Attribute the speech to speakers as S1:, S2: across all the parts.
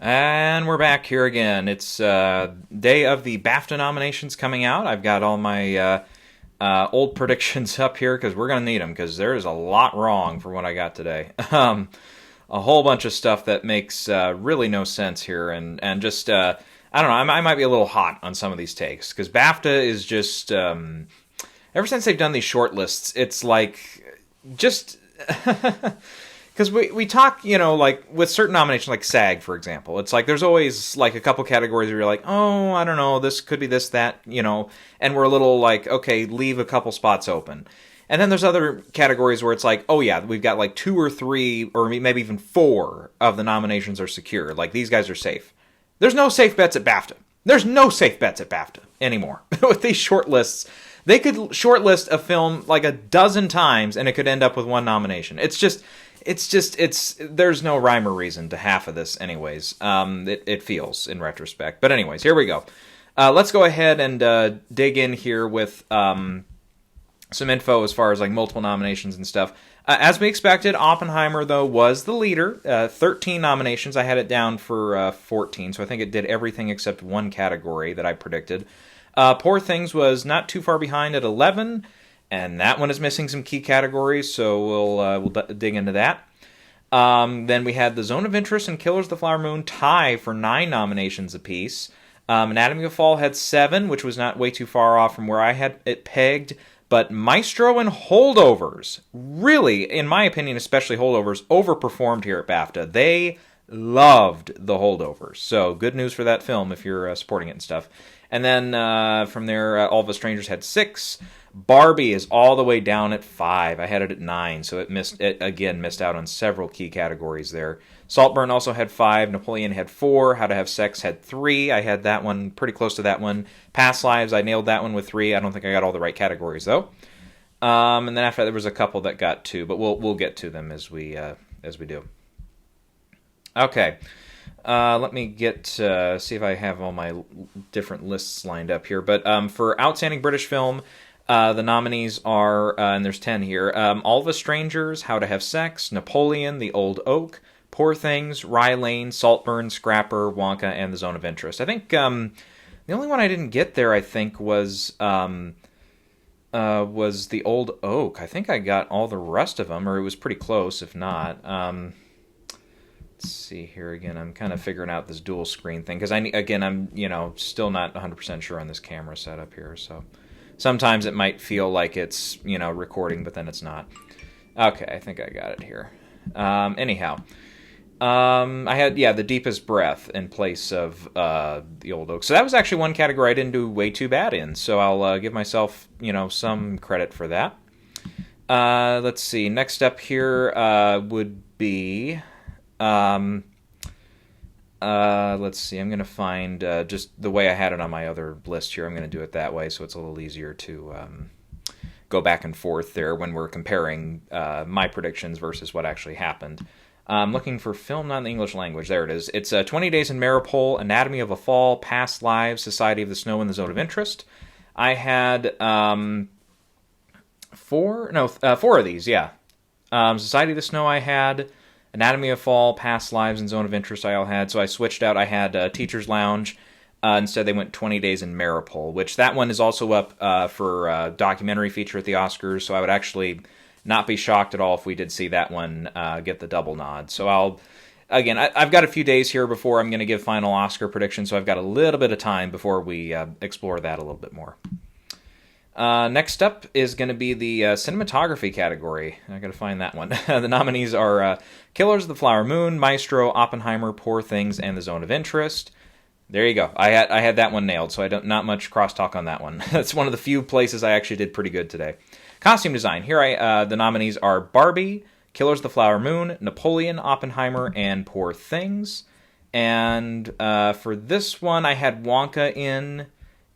S1: And we're back here again. It's day of the BAFTA nominations coming out. I've got all my old predictions up here because we're going to need them because there is a lot wrong for what I got today. A whole bunch of stuff that makes really no sense here, and just I don't know. I might be a little hot on some of these takes because BAFTA is just ever since they've done these short lists, it's like just. Because we talk, like with certain nominations, like SAG, for example, it's like there's always like a couple categories where you're like, oh, I don't know, this could be this, that, and we're a little like, okay, leave a couple spots open. And then there's other categories where it's like, oh yeah, we've got like 2 or 3 or maybe even 4 of the nominations are secure. Like these guys are safe. There's no safe bets at BAFTA. There's no safe bets at BAFTA anymore. With these short lists, they could shortlist a film like a dozen times and it could end up with one nomination. There's no rhyme or reason to half of this anyways. It feels in retrospect. But anyways, here we go. Let's go ahead and dig in here with some info as far as like multiple nominations and stuff. As we expected, Oppenheimer, though, was the leader. 13 nominations. I had it down for 14, so I think it did everything except one category that I predicted. Poor Things was not too far behind at 11. And that one is missing some key categories, so we'll dig into that. Then we had The Zone of Interest and Killers of the Flower Moon tie for 9 nominations apiece. Anatomy of a Fall had 7, which was not way too far off from where I had it pegged. But Maestro and Holdovers, really, in my opinion, especially Holdovers, overperformed here at BAFTA. They loved The Holdovers. So good news for that film if you're supporting it and stuff. And then from there, All of Us Strangers had 6. Barbie is all the way down at 5. I had it at 9, so it missed out on several key categories there. Saltburn also had 5. Napoleon had 4. How to Have Sex had 3. I had that one pretty close to that one. Past Lives, I nailed that one with 3. I don't think I got all the right categories though. And then after that, there was a couple that got 2, but we'll get to them as we do. Okay. Let me see if I have all my different lists lined up here. But for Outstanding British Film, the nominees are, and there's 10 here, All of Us Strangers, How to Have Sex, Napoleon, The Old Oak, Poor Things, Rye Lane, Saltburn, Scrapper, Wonka, and The Zone of Interest. I think the only one I didn't get there, I think, was The Old Oak. I think I got all the rest of them, or it was pretty close, if not. Let's see here again. I'm kind of figuring out this dual screen thing, because I'm still not 100% sure on this camera setup here, so sometimes it might feel like it's, recording, but then it's not. Okay, I think I got it here. Anyhow, I had, The Deepest Breath in place of The Old Oak. So that was actually one category I didn't do way too bad in, so I'll give myself, some credit for that. Let's see. Next up here would be... let's see, I'm going to find just the way I had it on my other list here. I'm going to do it that way so it's a little easier to go back and forth there when we're comparing my predictions versus what actually happened. I'm looking for film not in the English language. There it is. It's 20 Days in Maripol, Anatomy of a Fall, Past Lives, Society of the Snow, and The Zone of Interest. I had 4 of these, yeah. Society of the Snow I had... Anatomy of Fall, Past Lives, and Zone of Interest I all had. So I switched out. I had Teacher's Lounge. Instead, they went 20 Days in Maripol, which that one is also up for documentary feature at the Oscars. So I would actually not be shocked at all if we did see that one get the double nod. So I've got a few days here before I'm going to give final Oscar predictions. So I've got a little bit of time before we explore that a little bit more. Next up is going to be the cinematography category. I got to find that one. The nominees are Killers of the Flower Moon, Maestro, Oppenheimer, Poor Things, and The Zone of Interest. There you go. I had that one nailed, so not much crosstalk on that one. That's one of the few places I actually did pretty good today. Costume design. Here the nominees are Barbie, Killers of the Flower Moon, Napoleon, Oppenheimer, and Poor Things. And for this one, I had Wonka in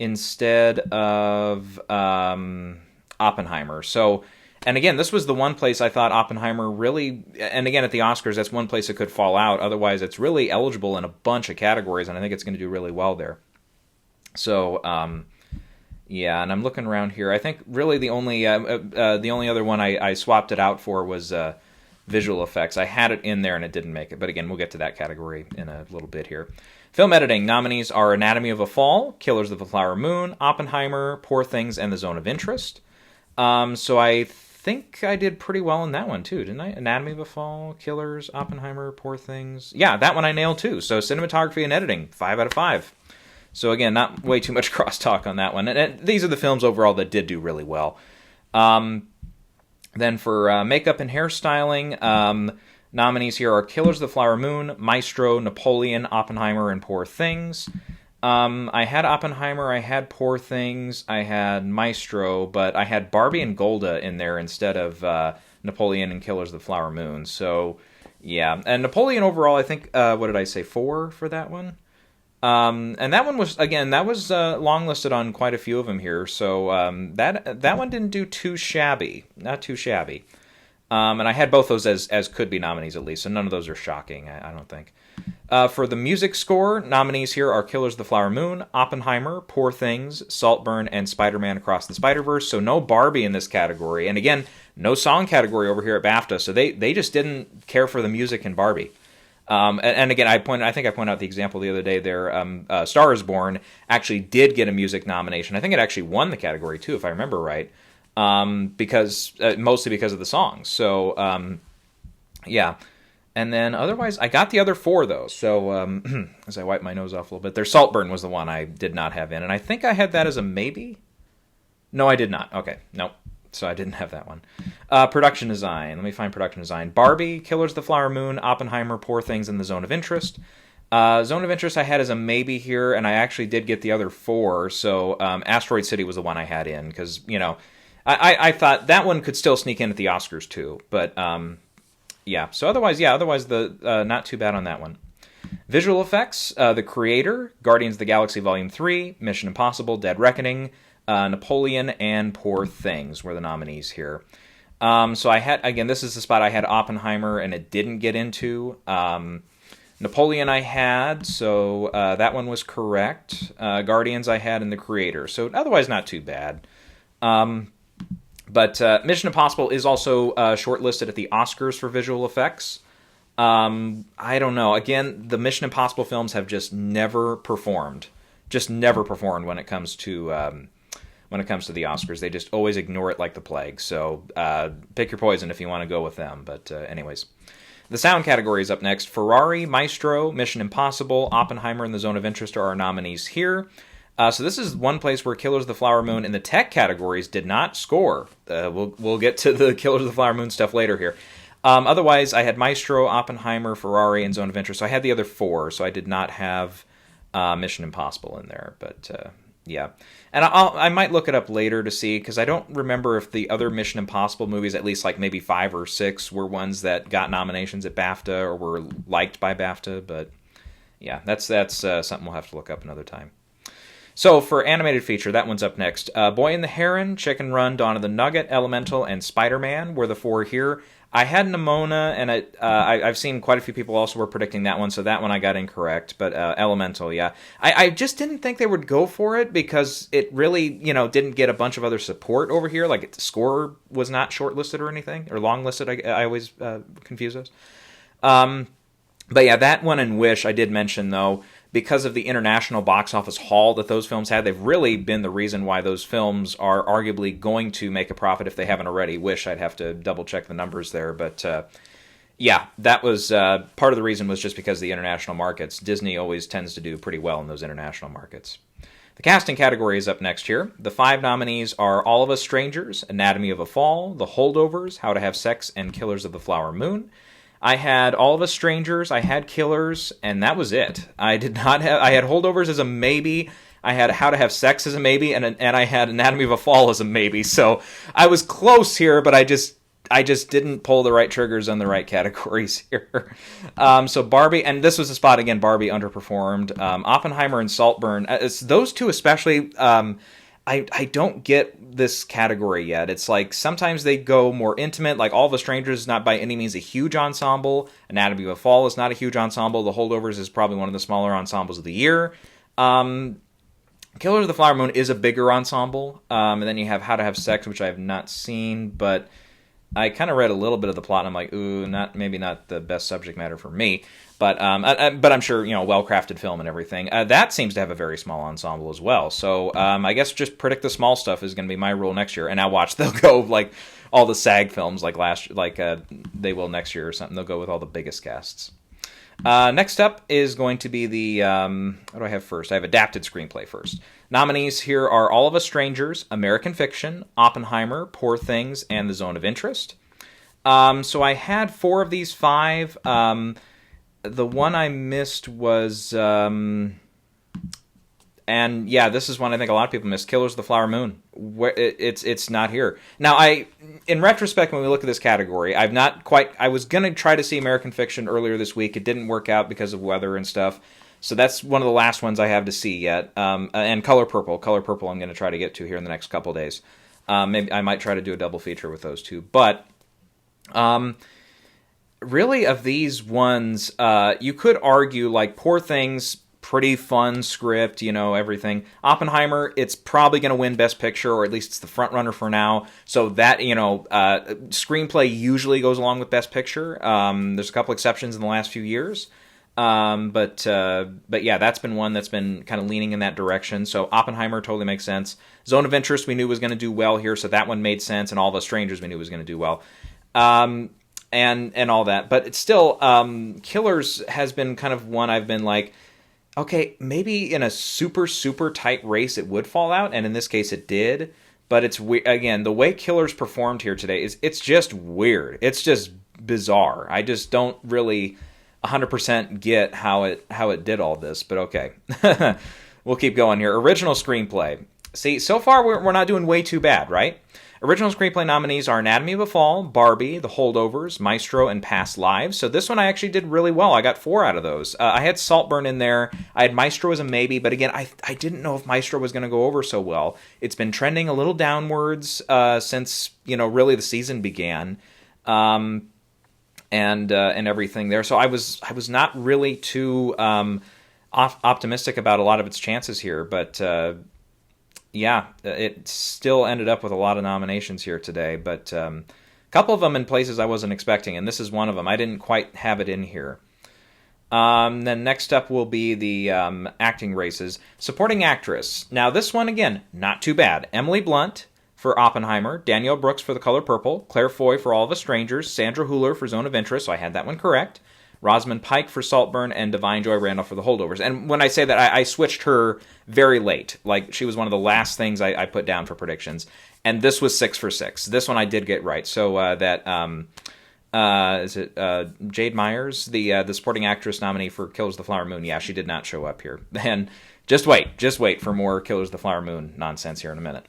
S1: instead of Oppenheimer. So, and again, this was the one place I thought Oppenheimer really, and again at the Oscars, that's one place it could fall out. Otherwise, it's really eligible in a bunch of categories, and I think it's going to do really well there. So, yeah, and I'm looking around here. I think really the only other one I swapped it out for was visual effects. I had it in there and it didn't make it. But again, we'll get to that category in a little bit here. Film editing nominees are Anatomy of a Fall, Killers of the Flower Moon, Oppenheimer, Poor Things, and The Zone of Interest. So I think I did pretty well in that one too, didn't I? Anatomy of a Fall, Killers, Oppenheimer, Poor Things. Yeah, that one I nailed too. So cinematography and editing, 5 out of 5. So again, not way too much crosstalk on that one. And these are the films overall that did do really well. Then for makeup and hairstyling, nominees here are Killers of the Flower Moon, Maestro, Napoleon, Oppenheimer, and Poor Things. I had Oppenheimer, I had Poor Things, I had Maestro, but I had Barbie and Golda in there instead of Napoleon and Killers of the Flower Moon. So, yeah. And Napoleon overall, I think, what did I say, 4 for that one? And that one was, again, that was long listed on quite a few of them here. So that one didn't do too shabby. Not too shabby. And I had both those as could be nominees at least, so none of those are shocking, I don't think. For the music score, nominees here are Killers of the Flower Moon, Oppenheimer, Poor Things, Saltburn, and Spider-Man Across the Spider-Verse. So no Barbie in this category. And again, no song category over here at BAFTA. So they just didn't care for the music in Barbie. And again, I think I pointed out the example the other day there. Star is Born actually did get a music nomination. I think it actually won the category too, if I remember right. Because mostly because of the songs. So yeah. And then otherwise, I got the other 4 though. So as I wipe my nose off a little bit, there, Saltburn was the one I did not have in, and I think I had that as a maybe. No, I did not. Okay, nope. So I didn't have that one. Production design. Let me find production design. Barbie, Killers of the Flower Moon, Oppenheimer, Poor Things, and The Zone of Interest. Zone of Interest I had as a maybe here, and I actually did get the other 4. So Asteroid City was the one I had in, because, you know, I thought that one could still sneak in at the Oscars too. But, yeah. So otherwise, the not too bad on that one. Visual effects. The Creator, Guardians of the Galaxy Volume 3, Mission Impossible, Dead Reckoning, Napoleon, and Poor Things were the nominees here. So I had, again, this is the spot I had Oppenheimer, and it didn't get into. Napoleon I had, so that one was correct. Guardians I had, and The Creator. So otherwise not too bad. But Mission Impossible is also shortlisted at the Oscars for visual effects. I don't know. Again, the Mission Impossible films have just never performed. Just never performed when it comes to the Oscars. They just always ignore it like the plague. So pick your poison if you want to go with them. But anyways. The sound category is up next. Ferrari, Maestro, Mission Impossible, Oppenheimer, and The Zone of Interest are our nominees here. So this is one place where Killers of the Flower Moon in the tech categories did not score. We'll get to the Killers of the Flower Moon stuff later here. Otherwise, I had Maestro, Oppenheimer, Ferrari, and Zone of Interest. So I had the other 4, so I did not have Mission Impossible in there. But yeah. And I might look it up later to see, because I don't remember if the other Mission Impossible movies, at least like maybe 5 or 6, were ones that got nominations at BAFTA or were liked by BAFTA. But yeah, that's something we'll have to look up another time. So for animated feature, that one's up next. Boy and the Heron, Chicken Run, Dawn of the Nugget, Elemental, and Spider-Man were the 4 here. I had Nimona, and I've seen quite a few people also were predicting that one, so that one I got incorrect. But Elemental, yeah. I just didn't think they would go for it because it really, didn't get a bunch of other support over here. Like, the score was not shortlisted or anything, or long-listed. I always confuse those. But yeah, that one and Wish I did mention, though. Because of the international box office haul that those films had, they've really been the reason why those films are arguably going to make a profit if they haven't already. Wish I'd have to double-check the numbers there. But, yeah, that was part of the reason was just because of the international markets. Disney always tends to do pretty well in those international markets. The casting category is up next here. The 5 nominees are All of Us Strangers, Anatomy of a Fall, The Holdovers, How to Have Sex, and Killers of the Flower Moon. I had All of Us Strangers, I had Killers, and that was it. I had Holdovers as a maybe, I had How to Have Sex as a maybe, and I had Anatomy of a Fall as a maybe. So I was close here, but I just didn't pull the right triggers on the right categories here. So Barbie, and this was the spot again, Barbie underperformed. Oppenheimer and Saltburn, those 2 especially, I don't get this category yet. It's like sometimes they go more intimate, like All of Us Strangers is not by any means a huge ensemble. Anatomy of a Fall is not a huge ensemble. The Holdovers is probably one of the smaller ensembles of the year. Killers of the Flower Moon is a bigger ensemble. And then you have How to Have Sex, which I have not seen, but I kind of read a little bit of the plot, and I'm like, ooh, maybe not the best subject matter for me. But but I'm sure, well-crafted film and everything. That seems to have a very small ensemble as well. So I guess just predict the small stuff is going to be my rule next year. And now watch, they'll go like all the SAG films like they will next year or something. They'll go with all the biggest casts. Next up is going to be the, what do I have first? I have adapted screenplay first. Nominees here are All of Us Strangers, American Fiction, Oppenheimer, Poor Things, and The Zone of Interest. So I had 4 of these 5. The one I missed was, and yeah, this is one I think a lot of people missed, Killers of the Flower Moon. It's not here. Now, in retrospect, when we look at this category, I was going to try to see American Fiction earlier this week. It didn't work out because of weather and stuff. So that's one of the last ones I have to see yet. And Color Purple I'm going to try to get to here in the next couple days. Maybe I might try to do a double feature with those two. But really, of these ones, you could argue like Poor Things, pretty fun script, everything. Oppenheimer, it's probably going to win Best Picture, or at least it's the front runner for now. So that, screenplay usually goes along with Best Picture. There's a couple exceptions in the last few years. But yeah, that's been one that's been kind of leaning in that direction. So Oppenheimer totally makes sense. Zone of Interest we knew was going to do well here, so that one made sense. And All of Us Strangers we knew was going to do well. And all that. But it's still, Killers has been kind of one I've been like, okay, maybe in a super, super tight race it would fall out, and in this case it did. But it's again, the way Killers performed here today it's just weird. It's just bizarre. I just don't really 100% get how it did all this, but okay. We'll keep going here. Original screenplay. See, so far we're not doing way too bad, right? Original screenplay nominees are Anatomy of a Fall, Barbie, The Holdovers, Maestro, and Past Lives. So this one I actually did really well. I got 4 out of those. I had Saltburn in there. I had Maestro as a maybe, but again, I didn't know if Maestro was going to go over so well. It's been trending a little downwards since, really the season began. And everything there. So I was not really too optimistic about a lot of its chances here, but yeah, it still ended up with a lot of nominations here today, but a couple of them in places I wasn't expecting, and this is one of them. I didn't quite have it in here. Then next up will be the acting races. Supporting actress. Now this one, again, not too bad. Emily Blunt for Oppenheimer, Danielle Brooks for The Color Purple, Claire Foy for All of Us Strangers, Sandra Hüller for Zone of Interest, so I had that one correct, Rosamund Pike for Saltburn, and Divine Joy Randolph for The Holdovers. And when I say that, I switched her very late. Like, she was one of the last things I put down for predictions. And this was 6 for 6. This one I did get right. So is it Jade Myers, the supporting actress nominee for Killers of the Flower Moon? Yeah, she did not show up here. And just wait for more Killers of the Flower Moon nonsense here in a minute.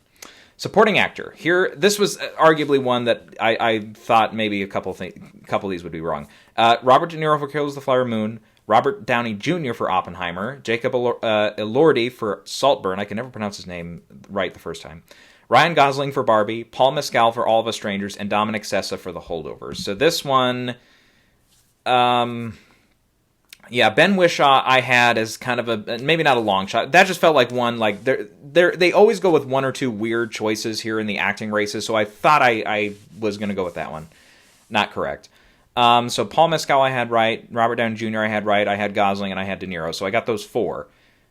S1: Supporting actor. Here, this was arguably one that I thought maybe a couple of these would be wrong. Robert De Niro for Killers of the Flower Moon, Robert Downey Jr. for Oppenheimer, Jacob Elordi for Saltburn, I can never pronounce his name right the first time, Ryan Gosling for Barbie, Paul Mescal for All of Us Strangers, and Dominic Sessa for The Holdovers. So this one, yeah, Ben Whishaw I had as kind of a, maybe not a long shot. That just felt like one, like they always go with one or two weird choices here in the acting races, so I thought I was going to go with that one. Not correct. So Paul Mescal I had right, Robert Downey Jr. I had right, I had Gosling, and I had De Niro, so I got those 4.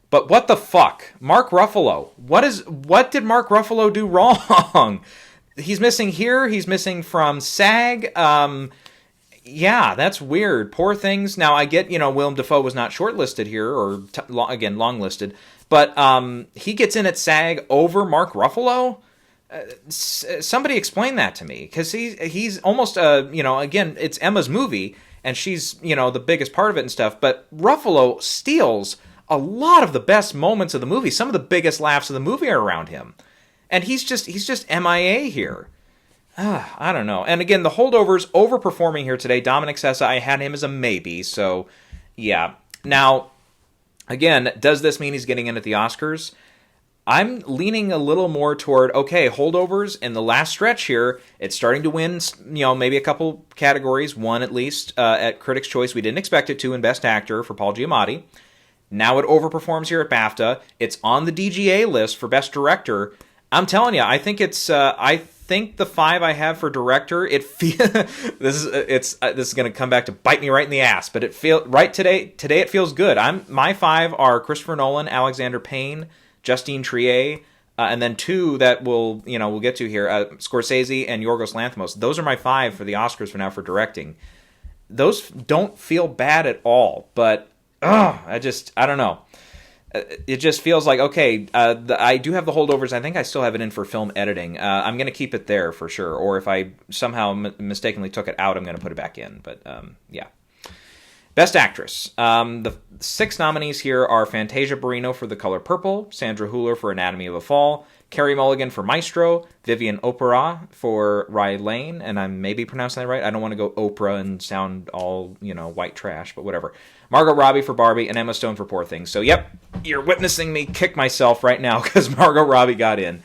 S1: But what the fuck? Mark Ruffalo. What did Mark Ruffalo do wrong? He's missing here, he's missing from SAG, yeah, that's weird. Poor Things. Now, I get, Willem Dafoe was not shortlisted here, or, again, long-listed, but he gets in at SAG over Mark Ruffalo? Somebody explain that to me, because he's almost, again, it's Emma's movie, and she's, the biggest part of it and stuff, but Ruffalo steals a lot of the best moments of the movie. Some of the biggest laughs of the movie are around him. And he's just MIA here. I don't know. And again, The Holdovers overperforming here today. Dominic Sessa, I had him as a maybe, so yeah. Now, again, does this mean he's getting in at the Oscars? I'm leaning a little more toward, okay, Holdovers in the last stretch here, it's starting to win, maybe a couple categories, one at least, at Critics' Choice. We didn't expect it to in Best Actor for Paul Giamatti. Now it overperforms here at BAFTA. It's on the DGA list for Best Director. I'm telling you, I think it's, I think the 5 I have for director, this is going to come back to bite me right in the ass, but today it feels good. My 5 are Christopher Nolan, Alexander Payne, Justine Triet, and then 2 that we'll get to here, Scorsese and Yorgos Lanthimos. Those are my 5 for the Oscars for now for directing. Those don't feel bad at all, but I don't know. It just feels like, okay, I do have the holdovers. I think I still have it in for film editing. I'm going to keep it there for sure. Or if I somehow mistakenly took it out, I'm going to put it back in. But, yeah. Best Actress. The 6 nominees here are Fantasia Barrino for The Color Purple, Sandra Hüller for Anatomy of a Fall, Carey Mulligan for Maestro, Vivian Operat for Rye Lane, and I may be pronouncing that right. I don't want to go Oprah and sound all, white trash, but whatever. Margot Robbie for Barbie, and Emma Stone for Poor Things. So, yep, you're witnessing me kick myself right now because Margot Robbie got in.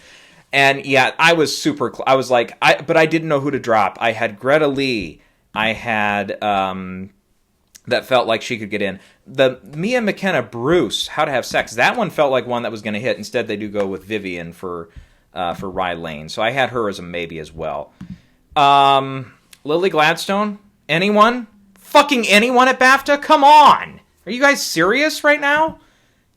S1: And, yeah, I was but I didn't know who to drop. I had Greta Lee. I had, that felt like she could get in. The Mia McKenna Bruce, How to Have Sex, that one felt like one that was going to hit. Instead, they do go with Vivian for Rye Lane. So I had her as a maybe as well. Lily Gladstone? Anyone? Fucking anyone at BAFTA? Come on! Are you guys serious right now?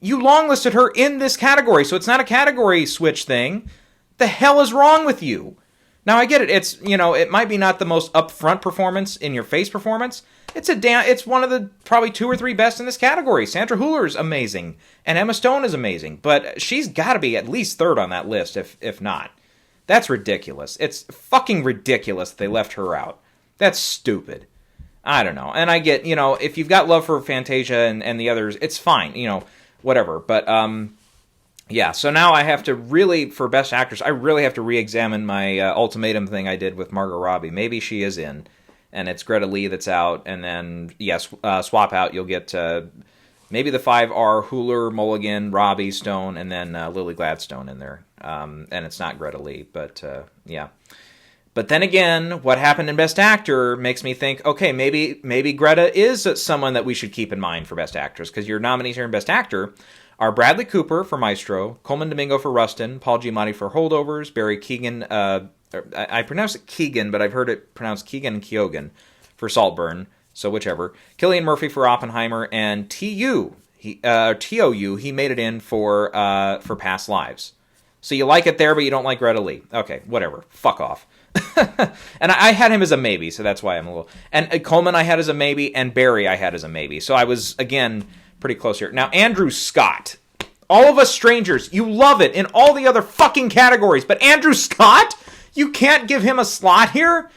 S1: You longlisted her in this category, so it's not a category switch thing. The hell is wrong with you? Now, I get it. It's, it might be not the most upfront performance, in your face performance. It's one of the probably 2 or 3 best in this category. Sandra Hüller's amazing, and Emma Stone is amazing, but she's got to be at least 3rd on that list, if not. That's ridiculous. It's fucking ridiculous that they left her out. That's stupid. I don't know. And I get, if you've got love for Fantasia and the others, it's fine, whatever. But, yeah, so now I have to really, for Best Actress, I really have to re-examine my ultimatum thing I did with Margot Robbie. Maybe she is in, and it's Greta Lee that's out, and then, yes, swap out, you'll get, maybe the 5 are Hüller, Mulligan, Robbie, Stone, and then Lily Gladstone in there. And it's not Greta Lee, but, yeah. But then again, what happened in Best Actor makes me think, okay, maybe Greta is someone that we should keep in mind for Best Actress, because your nominees here in Best Actor are Bradley Cooper for Maestro, Coleman Domingo for Rustin, Paul Giamatti for Holdovers, Barry Keoghan, I pronounce it Keegan, but I've heard it pronounced Keegan and Keoghan for Saltburn, so whichever, Cillian Murphy for Oppenheimer, and T.O.U., he made it in for Past Lives. So you like it there, but you don't like Greta Lee. Okay, whatever. Fuck off. And I had him as a maybe, so that's why I'm a little... And Coleman I had as a maybe, and Barry I had as a maybe. So I was, again, pretty close here. Now, Andrew Scott. All of Us Strangers. You love it in all the other fucking categories. But Andrew Scott? You can't give him a slot here?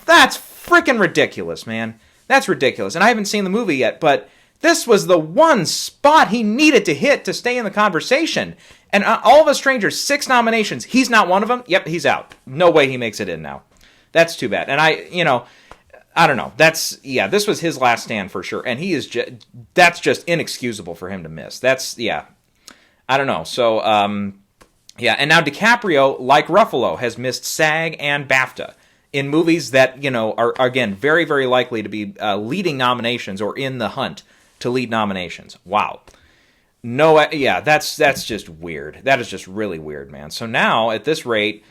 S1: That's freaking ridiculous, man. That's ridiculous. And I haven't seen the movie yet, but this was the one spot he needed to hit to stay in the conversation. And All of Us Strangers, 6 nominations. He's not one of them. Yep, he's out. No way he makes it in now. That's too bad. And I don't know. This was his last stand for sure. And that's just inexcusable for him to miss. I don't know. So, yeah. And now DiCaprio, like Ruffalo, has missed SAG and BAFTA in movies that, are, again, very, very likely to be leading nominations or in the hunt to lead nominations. Wow. No, yeah, that's just weird. That is just really weird, man. So now, at this rate,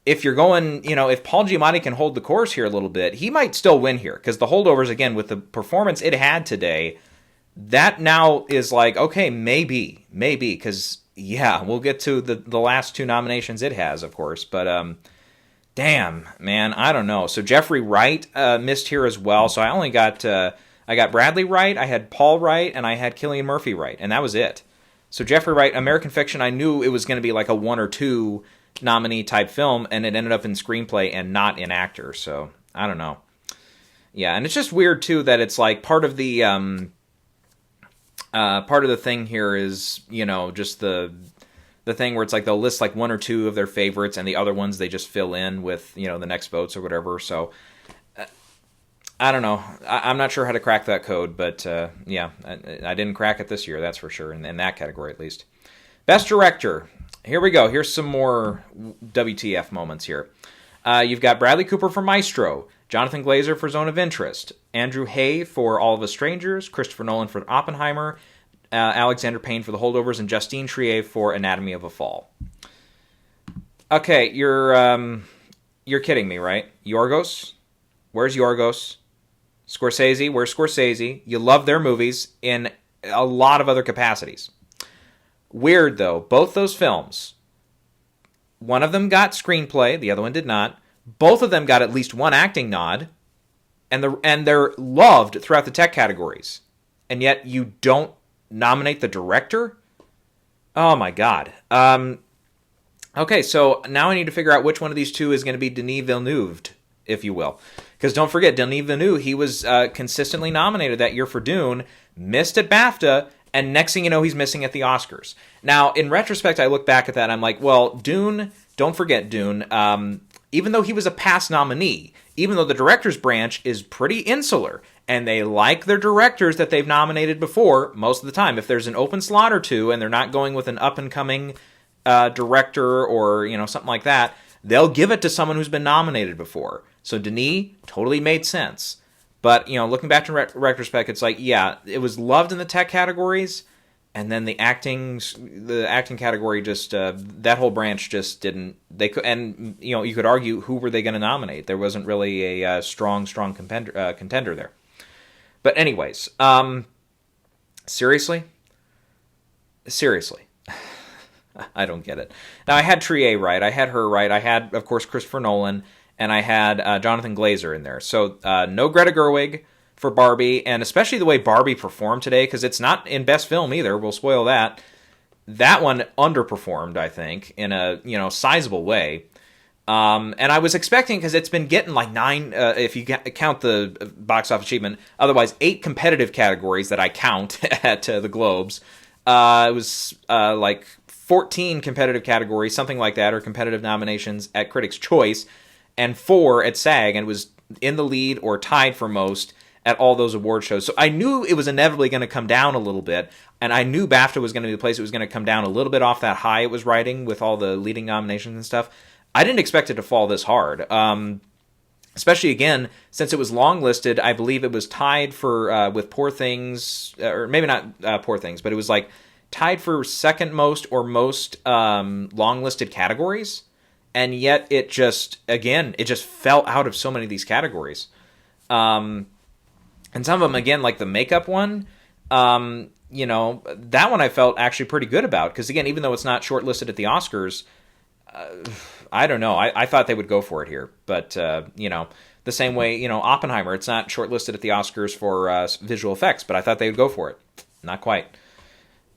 S1: if you're going, if Paul Giamatti can hold the course here a little bit, he might still win here. Because the holdovers, again, with the performance it had today, that now is like, okay, maybe. Because, yeah, we'll get to the last 2 nominations it has, of course. But, damn, man, I don't know. So Jeffrey Wright missed here as well. So I only got... I got Bradley Wright, I had Paul Wright, and I had Cillian Murphy Wright, and that was it. So Jeffrey Wright, American Fiction, I knew it was going to be like a 1 or 2 nominee type film, and it ended up in screenplay and not in actor. So I don't know. Yeah, and it's just weird too that it's like part of the thing here is just the thing where it's like they'll list like 1 or 2 of their favorites, and the other ones they just fill in with the next votes or whatever. So. I don't know. I'm not sure how to crack that code, but yeah, I didn't crack it this year, that's for sure, in that category at least. Best Director. Here we go. Here's some more WTF moments here. You've got Bradley Cooper for Maestro, Jonathan Glazer for Zone of Interest, Andrew Hay for All of Us Strangers, Christopher Nolan for Oppenheimer, Alexander Payne for The Holdovers, and Justine Triet for Anatomy of a Fall. Okay, your You're kidding me, right? Yorgos? Where's Yorgos? Scorsese? Where's Scorsese? You love their movies in a lot of other capacities. Weird, though. Both those films, one of them got screenplay, the other one did not. Both of them got at least one acting nod, and they're loved throughout the tech categories. And yet you don't nominate the director? Oh, my God. Okay, so now I need to figure out which one of these two is going to be Denis Villeneuve, if you will. Because don't forget, Denis Villeneuve, he was consistently nominated that year for Dune, missed at BAFTA, and next thing you know, he's missing at the Oscars. Now, in retrospect, I look back at that and I'm like, well, Dune, don't forget Dune, even though he was a past nominee, even though the director's branch is pretty insular, and they like their directors that they've nominated before most of the time. If there's an open slot or two and they're not going with an up-and-coming director or, something like that, they'll give it to someone who's been nominated before. So Denis totally made sense. But, looking back to retrospect, it's like, yeah, it was loved in the tech categories, and then the acting category just, that whole branch just didn't, and, you could argue, who were they going to nominate? There wasn't really a strong contender there. But anyways, seriously? I don't get it. Now, I had Trier right. I had her right. I had, of course, Christopher Nolan, and I had Jonathan Glazer in there. So no Greta Gerwig for Barbie, and especially the way Barbie performed today, because it's not in Best Film either. We'll spoil that. That one underperformed, I think, in a sizable way. And I was expecting, because it's been getting like 9, if you count the box office achievement, otherwise 8 competitive categories that I count at the Globes. It was like 14 competitive categories, something like that, or competitive nominations at Critics' Choice, and 4 at SAG, and it was in the lead or tied for most at all those award shows. So I knew it was inevitably going to come down a little bit, and I knew BAFTA was going to be the place it was going to come down a little bit off that high it was riding with all the leading nominations and stuff. I didn't expect it to fall this hard. Especially, again, since it was long-listed, I believe it was tied for with Poor Things, or maybe not Poor Things, but it was like tied for second most or most long-listed categories. And yet it just fell out of so many of these categories. And some of them, again, like the makeup one, that one I felt actually pretty good about. Because, again, even though it's not shortlisted at the Oscars, I don't know. I thought they would go for it here. But, the same way, Oppenheimer, it's not shortlisted at the Oscars for visual effects, but I thought they would go for it. Not quite.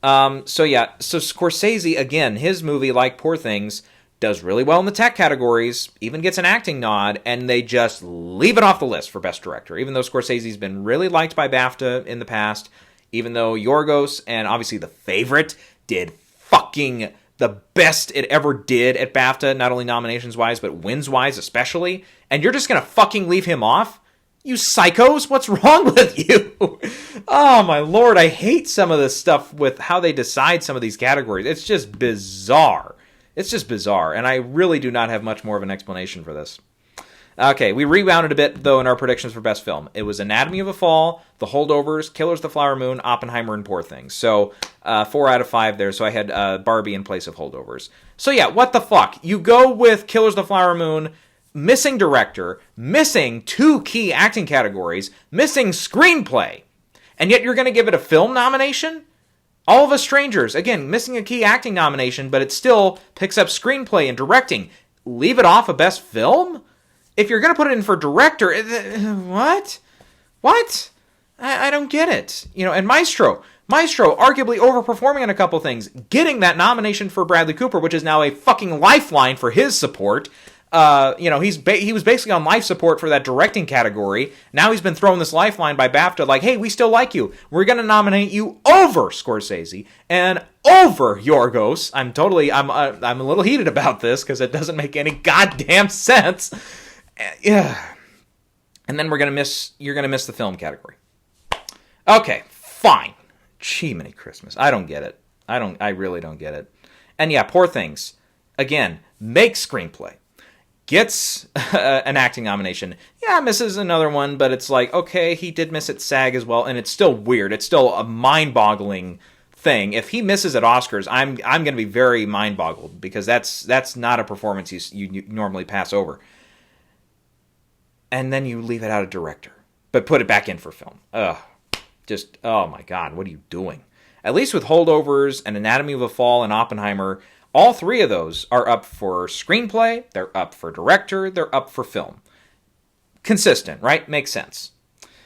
S1: So Scorsese, again, his movie, like Poor Things, does really well in the tech categories, even gets an acting nod, and they just leave it off the list for Best Director, even though Scorsese's been really liked by BAFTA in the past, even though Yorgos, and obviously The Favorite, did fucking the best it ever did at BAFTA, not only nominations-wise, but wins-wise especially, and you're just gonna fucking leave him off? You psychos, what's wrong with you? Oh my lord, I hate some of this stuff with how they decide some of these categories. It's just bizarre. And I really do not have much more of an explanation for this. Okay, we rebounded a bit, though, in our predictions for Best Film. It was Anatomy of a Fall, The Holdovers, Killers of the Flower Moon, Oppenheimer, and Poor Things. So, 4 out of 5 there, so I had Barbie in place of Holdovers. So yeah, what the fuck? You go with Killers of the Flower Moon, missing director, missing 2 key acting categories, missing screenplay, and yet you're going to give it a film nomination? All of Us Strangers, again, missing a key acting nomination, but it still picks up screenplay and directing. Leave it off a Best Film? If you're going to put it in for director, what? I don't get it. And Maestro, arguably overperforming on a couple things, getting that nomination for Bradley Cooper, which is now a fucking lifeline for his support. He was basically on life support for that directing category. Now he's been thrown this lifeline by BAFTA, like, hey, we still like you. We're going to nominate you over Scorsese and over Yorgos. I'm a little heated about this because it doesn't make any goddamn sense. Yeah. And then you're going to miss the film category. Okay, fine. Gee, many Christmas. I don't get it. I really don't get it. And yeah, Poor Things. Again, make screenplay. Gets an acting nomination. Yeah, misses another one, but it's like, okay, he did miss at SAG as well, and it's still weird. It's still a mind-boggling thing. If he misses at Oscars, I'm going to be very mind-boggled, because that's not a performance you normally pass over. and then you leave it out of director, but put it back in for film. Ugh. Just, oh my God, what are you doing? At least with Holdovers and Anatomy of a Fall and Oppenheimer, all three of those are up for screenplay, they're up for director, they're up for film. Consistent, right? Makes sense.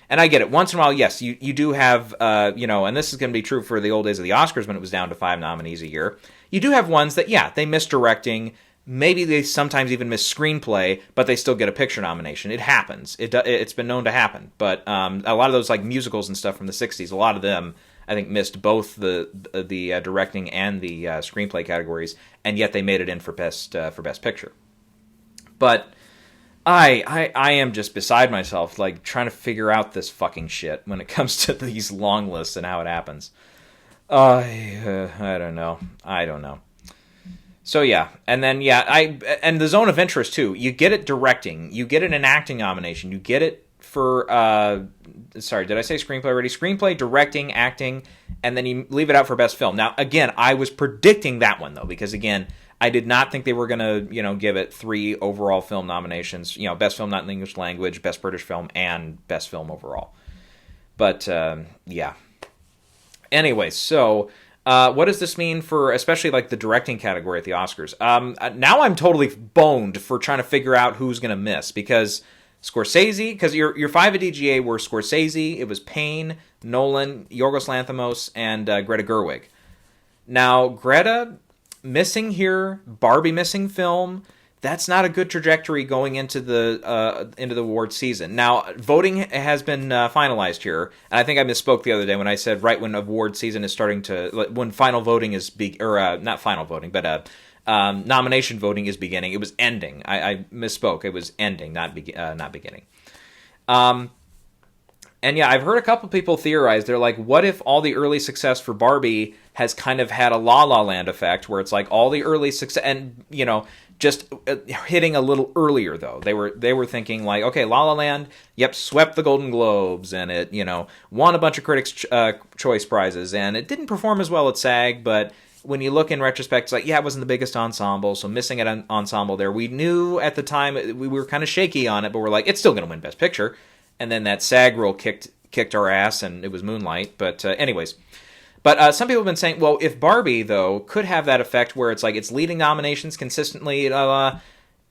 S1: And I get it. Once in a while, yes, you do have, and this is going to be true for the old days of the Oscars when it was down to 5 nominees a year. You do have ones that, yeah, they miss directing. Maybe they sometimes even miss screenplay, but they still get a picture nomination. It happens. It's been known to happen. But a lot of those like musicals and stuff from the 60s, a lot of them, I think, missed both the directing and the screenplay categories, and yet they made it in for best picture. But I am just beside myself, like, trying to figure out this fucking shit when it comes to these long lists and how it happens. I don't know. So yeah, and then and the zone of interest too. You get it directing, you get it an acting nomination, you get it for sorry, did I say screenplay already? Screenplay, directing, acting, and then you leave it out for best film. Now again, I was predicting that one though, because again, I did not think they were gonna give it 3 overall film nominations. Best film not in the English language, best British film, and best film overall. But yeah. Anyway, so. What does this mean for especially like the directing category at the Oscars? Now I'm totally boned for trying to figure out who's going to miss, because Scorsese, because your 5 at DGA were Scorsese, it was Payne, Nolan, Yorgos Lanthimos, and Greta Gerwig. Now, Greta missing here, Barbie missing film. That's not a good trajectory going into the award season. Now, voting has been finalized here, and I think I misspoke the other day when I said right when award season is starting to, when final voting is not final voting, but nomination voting is beginning. It was ending. I misspoke. It was ending, not beginning. And yeah, I've heard a couple people theorize. They're like, what if all the early success for Barbie has kind of had a La La Land effect, where it's like all the early success, and just hitting a little earlier though. They were thinking like, okay, La La Land, yep, swept the Golden Globes, and it won a bunch of Critics' Choice prizes, and it didn't perform as well at SAG, but when you look in retrospect, it's like, yeah, it wasn't the biggest ensemble, so missing an ensemble there. We knew at the time, we were kind of shaky on it, but we're like, it's still going to win Best Picture. And then that SAG rule kicked our ass, and it was Moonlight. But anyways. But some people have been saying, well, if Barbie, though, could have that effect where it's like it's leading nominations consistently,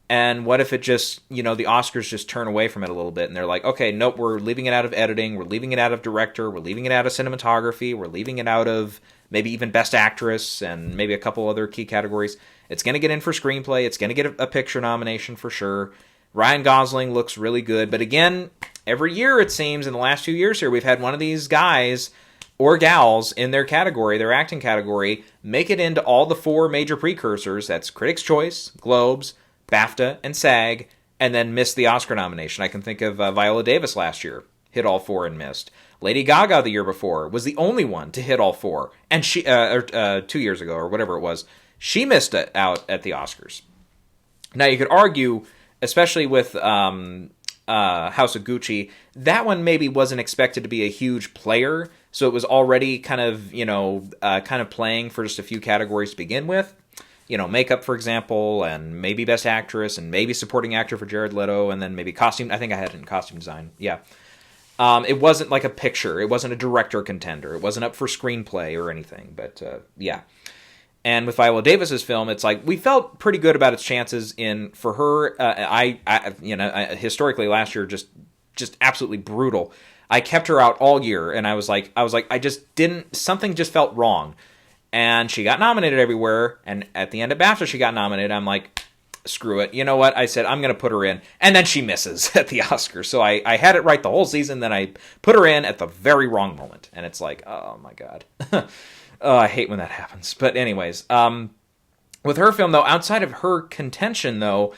S1: and what if it just, the Oscars just turn away from it a little bit, and they're like, okay, nope, we're leaving it out of editing, we're leaving it out of director, we're leaving it out of cinematography, we're leaving it out of maybe even Best Actress, and maybe a couple other key categories. It's going to get in for screenplay, it's going to get a picture nomination for sure. Ryan Gosling looks really good, but again, every year it seems, in the last few years here, we've had one of these guys or gals in their category, their acting category, make it into all the 4 major precursors. That's Critics' Choice, Globes, BAFTA, and SAG, and then miss the Oscar nomination. I can think of Viola Davis last year, hit all 4 and missed. Lady Gaga the year before was the only one to hit all 4, and she 2 years ago or whatever it was, she missed it out at the Oscars. Now you could argue, especially with House of Gucci, that one maybe wasn't expected to be a huge player, so it was already kind of playing for just a few categories to begin with. Makeup, for example, and maybe Best Actress, and maybe Supporting Actor for Jared Leto, and then maybe costume. I think I had it in costume design. Yeah. It wasn't like a picture. It wasn't a director contender. It wasn't up for screenplay or anything, but yeah. And with Viola Davis's film, it's like we felt pretty good about its chances for her. Historically last year, just absolutely brutal. I kept her out all year, and I was like, I just didn't. Something just felt wrong, and she got nominated everywhere. And at the end of BAFTA, she got nominated. I'm like, screw it. You know what? I said I'm going to put her in, and then she misses at the Oscars. So I had it right the whole season. Then I put her in at the very wrong moment, and it's like, oh my god. Oh, I hate when that happens. But anyways, with her film, though, outside of her contention, though,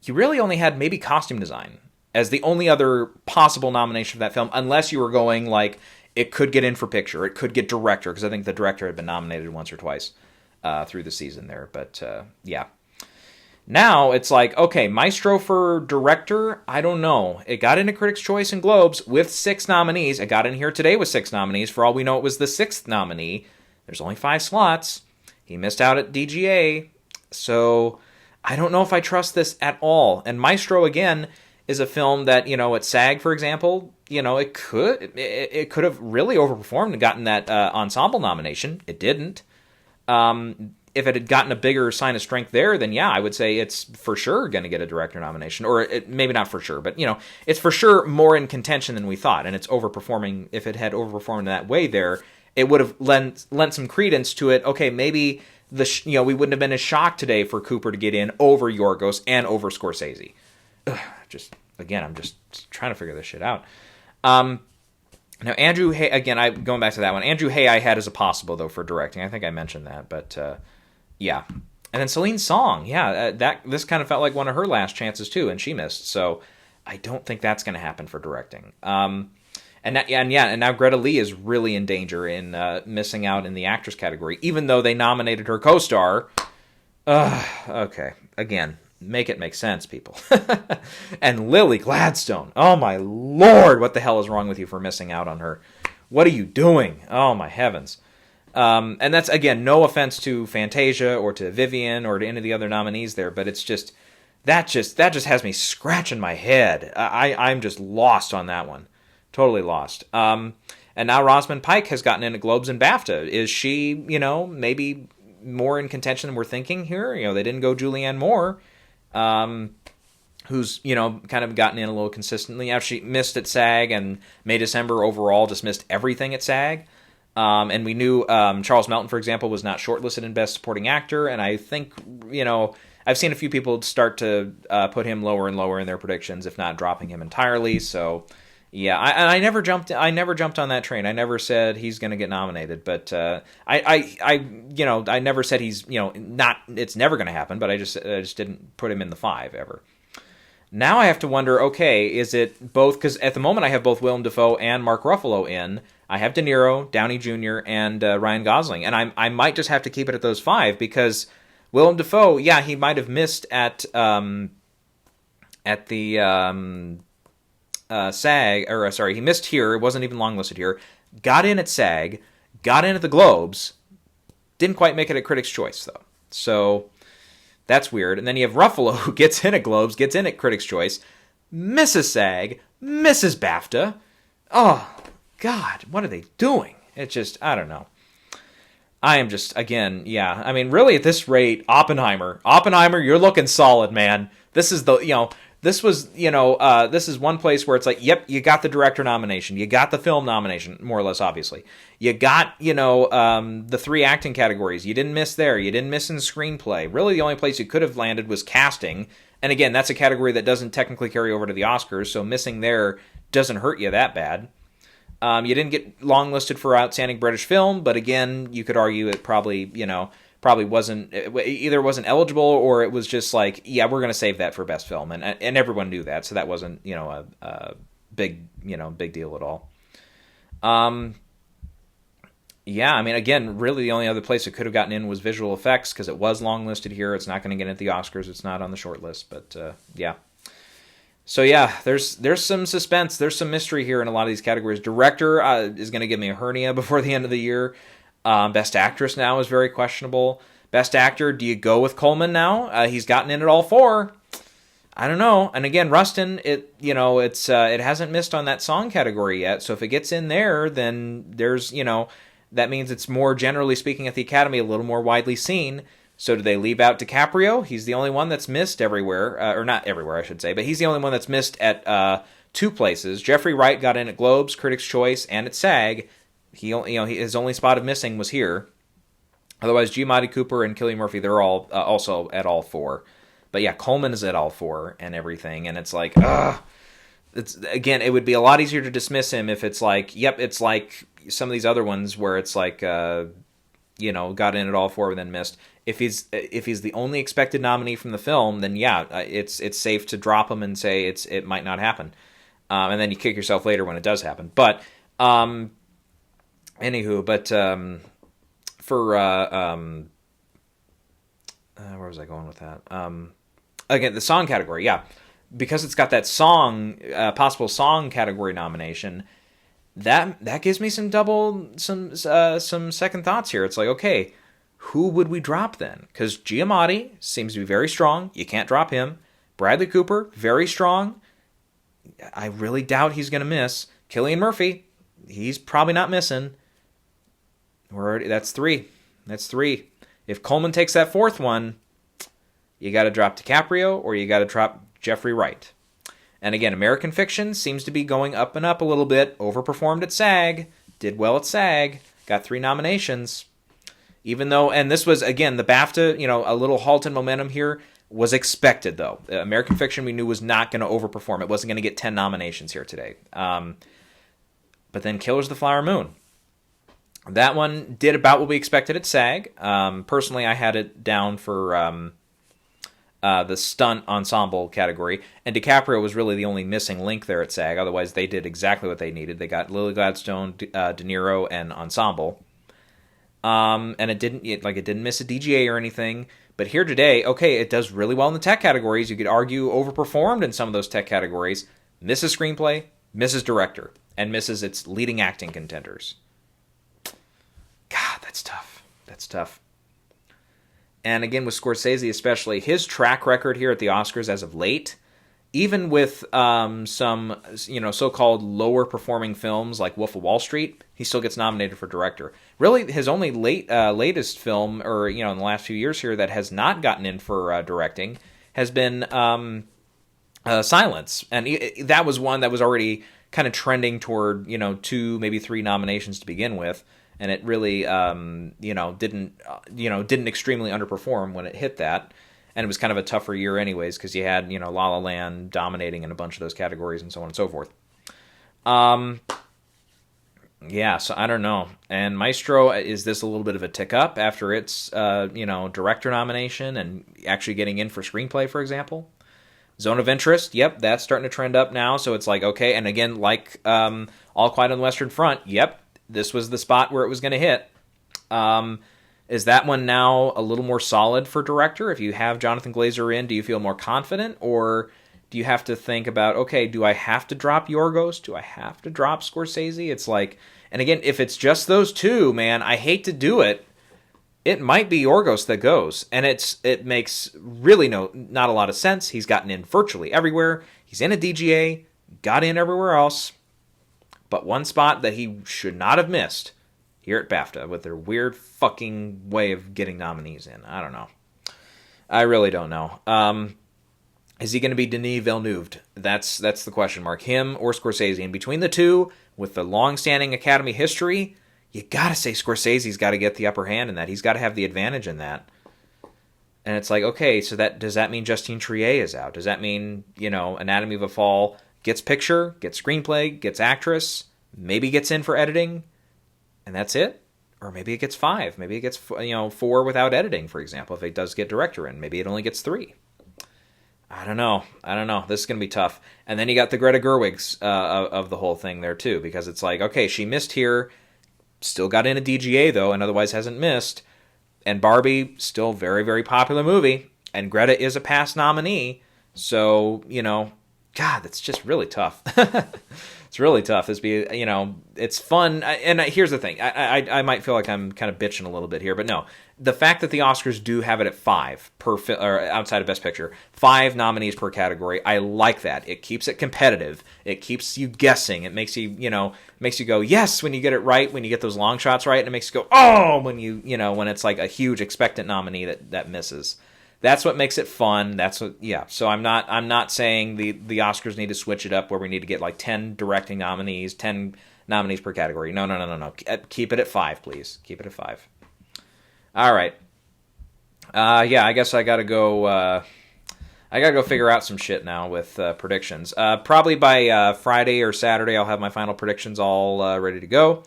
S1: you really only had maybe costume design as the only other possible nomination for that film, unless you were going, like, it could get in for picture, it could get director, because I think the director had been nominated once or twice through the season there. But, yeah. Now, it's like, okay, Maestro for director, I don't know. It got into Critics' Choice and Globes with 6 nominees. It got in here today with 6 nominees. For all we know, it was the 6th nominee. There's only 5 slots. He missed out at DGA. So I don't know if I trust this at all. And Maestro, again, is a film that, at SAG, for example, it could have really overperformed and gotten that ensemble nomination. It didn't. If it had gotten a bigger sign of strength there, then yeah, I would say it's for sure going to get a director nomination, or maybe not for sure, but it's for sure more in contention than we thought, and it's overperforming. If it had overperformed in that way there, it would have lent some credence to it. Okay, maybe we wouldn't have been as shocked today for Cooper to get in over Yorgos and over Scorsese. I'm just trying to figure this shit out. Now, Andrew Hay, again, going back to that one. Andrew Hay I had as a possible, though, for directing. I think I mentioned that, but yeah. And then Celine Song, yeah, this kind of felt like one of her last chances, too, and she missed. So I don't think that's going to happen for directing. And now Greta Lee is really in danger in missing out in the actress category, even though they nominated her co-star. Okay, again, make it make sense, people. And Lily Gladstone, oh my lord, what the hell is wrong with you for missing out on her? What are you doing? Oh my heavens. And that's, again, no offense to Fantasia or to Vivian or to any of the other nominees there, but it's just that just has me scratching my head. I'm just lost on that one. Totally lost. And now Rosamund Pike has gotten into Globes and BAFTA. Is she, maybe more in contention than we're thinking here? They didn't go Julianne Moore, who's, kind of gotten in a little consistently. Now, she missed at SAG, and May December overall just missed everything at SAG. And we knew Charles Melton, for example, was not shortlisted in Best Supporting Actor, and I think, I've seen a few people start to put him lower and lower in their predictions, if not dropping him entirely, so... Yeah, I never jumped on that train. I never said he's going to get nominated, but I never said he's not. It's never going to happen. But I just didn't put him in the 5 ever. Now I have to wonder. Okay, is it both? Because at the moment I have both Willem Dafoe and Mark Ruffalo in. I have De Niro, Downey Jr., and Ryan Gosling, and I might just have to keep it at those 5 because Willem Dafoe, yeah, he might have missed at the. SAG, or sorry, he missed here. It wasn't even longlisted here. Got in at SAG, got in at the Globes, didn't quite make it at Critics' Choice though. So that's weird. And then you have Ruffalo, who gets in at Globes, gets in at Critics' Choice, misses SAG, misses BAFTA. Oh God, what are they doing? It's just, I don't know. I am just, again, yeah. I mean, really at this rate, Oppenheimer, you're looking solid, man. This is the, this was, this is one place where it's like, yep, you got the director nomination. You got the film nomination, more or less, obviously. You got, the 3 acting categories. You didn't miss there. You didn't miss in screenplay. Really, the only place you could have landed was casting. And again, that's a category that doesn't technically carry over to the Oscars, so missing there doesn't hurt you that bad. You didn't get longlisted for Outstanding British Film, but again, you could argue it probably, probably wasn't, either wasn't eligible or it was just like, yeah, we're going to save that for Best Film. And everyone knew that, so that wasn't, a big deal at all. Yeah, I mean, again, really the only other place it could have gotten in was visual effects because it was longlisted here. It's not going to get at the Oscars. It's not on the short list, but yeah. So yeah, there's some suspense. There's some mystery here in a lot of these categories. Director is going to give me a hernia before the end of the year. Best Actress now is very questionable. Best Actor, do you go with Coleman now? He's gotten in at all 4. I don't know. And again, Rustin, it hasn't missed on that song category yet. So if it gets in there, then there's, that means it's more, generally speaking, at the Academy, a little more widely seen. So do they leave out DiCaprio? He's the only one that's missed everywhere, or not everywhere, I should say, but he's the only one that's missed at 2 places. Jeffrey Wright got in at Globes, Critics' Choice, and at SAG. His only spot of missing was here. Otherwise, Giamatti, Cooper, and Cillian Murphy, they're all also at all 4. But yeah, Coleman is at all 4 and everything, and it's like, again, it would be a lot easier to dismiss him if it's like, yep, it's like some of these other ones where it's like, got in at all 4 and then missed. If he's the only expected nominee from the film, then yeah, it's safe to drop him and say it might not happen, and then you kick yourself later when it does happen. But anywho, for where was I going with that? Again, the song category, yeah, because it's got that song, possible song category nomination. That gives me some second thoughts here. It's like, okay, who would we drop then? Because Giamatti seems to be very strong. You can't drop him. Bradley Cooper, very strong. I really doubt he's going to miss. Cillian Murphy, he's probably not missing. That's three. That's three. If Coleman takes that fourth one, you got to drop DiCaprio or you got to drop Jeffrey Wright. And again, American Fiction seems to be going up and up a little bit. Overperformed at SAG. Did well at SAG. Got 3 nominations. Even though, and this was, again, the BAFTA, a little halt in momentum here was expected, though. American Fiction we knew was not going to overperform. It wasn't going to get 10 nominations here today. But then Killers of the Flower Moon. That one did about what we expected at SAG. Personally, I had it down for the stunt ensemble category, and DiCaprio was really the only missing link there at SAG. Otherwise, they did exactly what they needed. They got Lily Gladstone, De Niro, and ensemble. And it didn't miss a DGA or anything. But here today, okay, it does really well in the tech categories. You could argue overperformed in some of those tech categories. Misses screenplay, misses director, and misses its leading acting contenders. God, that's tough. That's tough. And again, with Scorsese especially, his track record here at the Oscars as of late, even with some so-called lower performing films like Wolf of Wall Street, he still gets nominated for director. Really, his only latest film, or in the last few years here, that has not gotten in for directing has been Silence, and that was one that was already kind of trending toward 2, maybe 3 nominations to begin with. And it really, didn't extremely underperform when it hit that. And it was kind of a tougher year anyways, because you had, La La Land dominating in a bunch of those categories and so on and so forth. Yeah, so I don't know. And Maestro, is this a little bit of a tick up after its, director nomination and actually getting in for screenplay, for example? Zone of Interest, yep, that's starting to trend up now. So it's like, okay, and again, like All Quiet on the Western Front, yep, this was the spot where it was going to hit. Is that one now a little more solid for director? If you have Jonathan Glazer in, do you feel more confident? Or do you have to think about, okay, do I have to drop Yorgos? Do I have to drop Scorsese? It's like, and again, if it's just those two, man, I hate to do it. It might be Yorgos that goes. And it makes really not a lot of sense. He's gotten in virtually everywhere. He's in a DGA, got in everywhere else. But one spot that he should not have missed here at BAFTA with their weird fucking way of getting nominees in. I don't know. I really don't know. Is he going to be Denis Villeneuve? That's the question mark. Him or Scorsese? And between the two, with the long-standing Academy history, you got to say Scorsese's got to get the upper hand in that. He's got to have the advantage in that. And it's like, okay, so does that mean Justine Triet is out? Does that mean, Anatomy of a Fall gets picture, gets screenplay, gets actress, maybe gets in for editing, and that's it? Or maybe it gets 5. Maybe it gets 4 without editing, for example. If it does get director in, maybe it only gets 3. I don't know. This is going to be tough. And then you got the Greta Gerwigs of the whole thing there too, because it's like, okay, she missed here, still got in a DGA though, and otherwise hasn't missed. And Barbie, still very, very popular movie, and Greta is a past nominee. So, God, that's just really tough. It's really tough. It's fun. And here's the thing. I might feel like I'm kind of bitching a little bit here, but no. The fact that the Oscars do have it at 5 or outside of Best Picture, 5 nominees per category, I like that. It keeps it competitive. It keeps you guessing. It makes you, makes you go, yes, when you get it right, when you get those long shots right, and it makes you go, oh, when when it's like a huge expectant nominee that misses. That's what makes it fun. So I'm not saying the Oscars need to switch it up where we need to get like 10 directing nominees, 10 nominees per category. No. Keep it at 5, please. Keep it at 5. All right. I guess I gotta go figure out some shit now with predictions. Probably by Friday or Saturday, I'll have my final predictions all ready to go.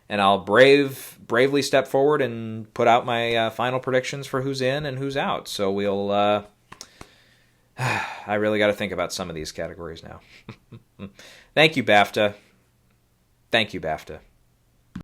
S1: And I'll bravely step forward and put out my final predictions for who's in and who's out. So we'll... I really got to think about some of these categories now. Thank you, BAFTA. Thank you, BAFTA.